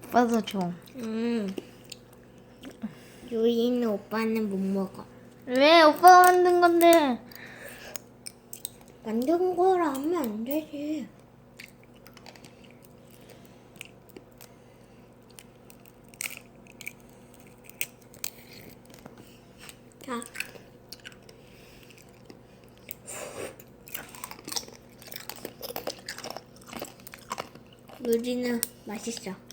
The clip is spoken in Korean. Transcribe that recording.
오빠도 줘. 요리는 오빠는 못 먹어. 왜 오빠가 만든 건데? 만든 거라 하면 안 되지. 자. 요리는 맛있어.